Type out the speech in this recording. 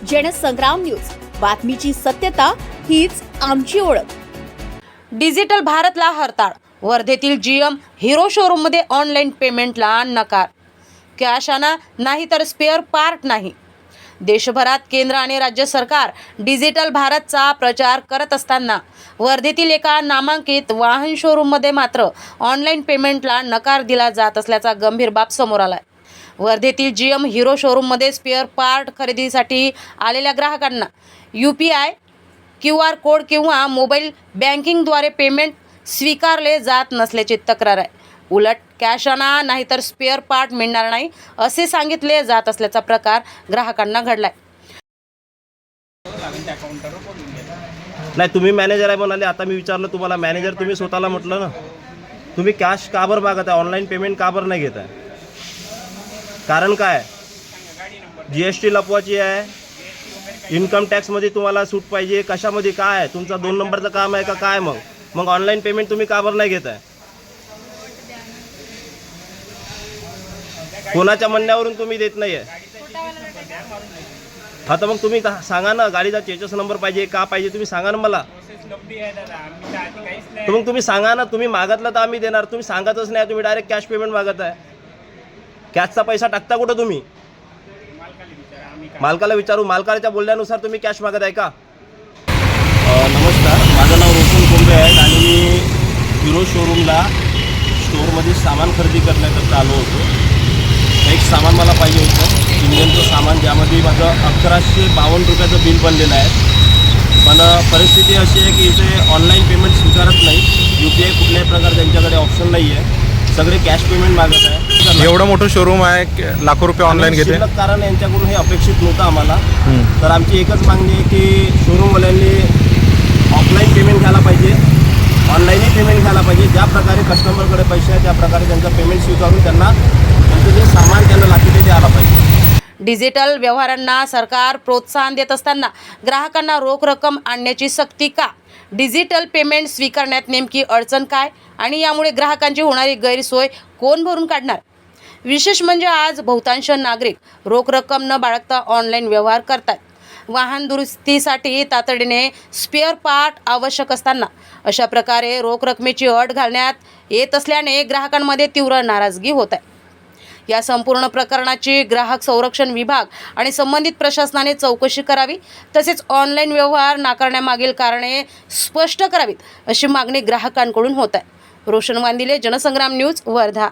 Jansangram news, बातमीची सत्यता हीच आमची ओळख। डिजिटल भारतला हरताळ। वर्धेतील जीएम हिरो शोरूम मध्ये ऑनलाईन पेमेंटला नकार। कॅश आणा नाही तर स्पेअर पार्ट नाही। देशभरात केंद्र आणि राज्य सरकार डिजिटल भारतचा प्रचार करत असताना वर्धेतील एका नामांकित वाहन शोरूम मध्ये मात्र ऑनलाईन पेमेंटला नकार दिला जात असल्याचा गंभीर बाब समोर आलाय। वर्धेतील जीएम हिरो शोरूम मध्ये स्पेअर पार्ट खरेदीसाठी आलेल्या ग्राहकांना UPI QR कोड किंवा मोबाईल बँकिंगद्वारे पेमेंट स्वीकारले जात नसल्याची तक्रार आहे। उलट कॅश आणा नाहीतर स्पेअर पार्ट मिळणार नाही असे सांगितले जात असल्याचा प्रकार ग्राहकांना घडलाय। नाही, तुम्ही मॅनेजर आहे म्हणाले। आता मी विचारलं तुम्हाला, मॅनेजर तुम्ही स्वतःला म्हटलं ना, तुम्ही कॅश का बरं मागत आहे, ऑनलाईन पेमेंट का बरं नाही घेत आहे? कारण काय? GST लपवायची आहे, इन्कम टॅक्समध्ये तुम्हाला सूट पाहिजे, कशामध्ये काय आहे? तुमचा 2 नंबरचं काम आहे का काय? मग ऑनलाईन पेमेंट तुम्ही का बरं नाही घेत आहे? कोणाच्या म्हणण्यावरून तुम्ही देत नाही आहे? हा, तर मग तुम्ही सांगा ना, गाडीचा चेचस नंबर पाहिजे का पाहिजे, तुम्ही सांगा ना मला। तर मग तुम्ही सांगा ना, तुम्ही मागितलं तर आम्ही देणार, तुम्ही सांगतच नाही, तुम्ही डायरेक्ट कॅश पेमेंट मागत आहे। कॅशचा पैसा टाकता कुठं तुम्ही? मालकाला विचारू, मालकाच्या बोलण्यानुसार तुम्ही कॅश मागत आहे का? नमस्कार, माझं नाव रोशन कोंबे आहे आणि मी हिरो शोरूमला स्टोअरमध्ये सामान खरेदी करण्याकरता आलो होतो। एक सामान मला पाहिजे होतं, इंजिनचं सामान, ज्यामध्ये माझं 1152 रुपयाचं बिल बनलेलं आहे। पण परिस्थिती अशी आहे की इथे ऑनलाईन पेमेंट स्वीकारत नाही, UPI कुठल्याही प्रकार त्यांच्याकडे ऑप्शन नाही आहे, सगळे कॅश पेमेंट मागत आहे। एवढं मोठं शोरूम आहे, लाखो रुपये ऑनलाईन घेते, कारण यांच्याकडून हे अपेक्षित नव्हतं आम्हाला। तर आमची एकच मागणी आहे की शोरूमवाल्यांनी ऑफलाईन पेमेंट घ्यायला पाहिजे, ऑनलाईनही पेमेंट घ्यायला पाहिजे। ज्या प्रकारे कस्टमरकडे पैसे आहे त्या प्रकारे त्यांचं पेमेंट स्वीकारून त्यांना त्यांचं जे सामान त्यांना लागते ते द्यायला पाहिजे। डिजिटल व्यवहारांना सरकार प्रोत्साहन देत असताना ग्राहकांना रोख रक्कम आणण्याची सक्ती का? डिजिटल पेमेंट स्वीकारण्यात नेमकी अडचण काय आणि यामुळे ग्राहकांची होणारी गैरसोय कोण भरून काढणार? विशेष म्हणजे आज बहुतांश नागरिक रोख रक्कम न बाळगता ऑनलाईन व्यवहार करतात। वाहन दुरुस्तीसाठी तातडीने स्पेअर पार्ट आवश्यक असताना अशा प्रकारे रोख रकमेची अट घालण्यात येत असल्याने ग्राहकांमध्ये तीव्र नाराजगी होत आहे। या संपूर्ण प्रकरणाची ग्राहक संरक्षण विभाग आणि संबंधित प्रशासनाने चौकशी करावी, तसेच ऑनलाईन व्यवहार नाकारण्यामागील कारणे स्पष्ट करावीत अशी मागणी ग्राहकांकडून होत आहे। रोशन वांदिले, जनसंग्राम न्यूज, वर्धा।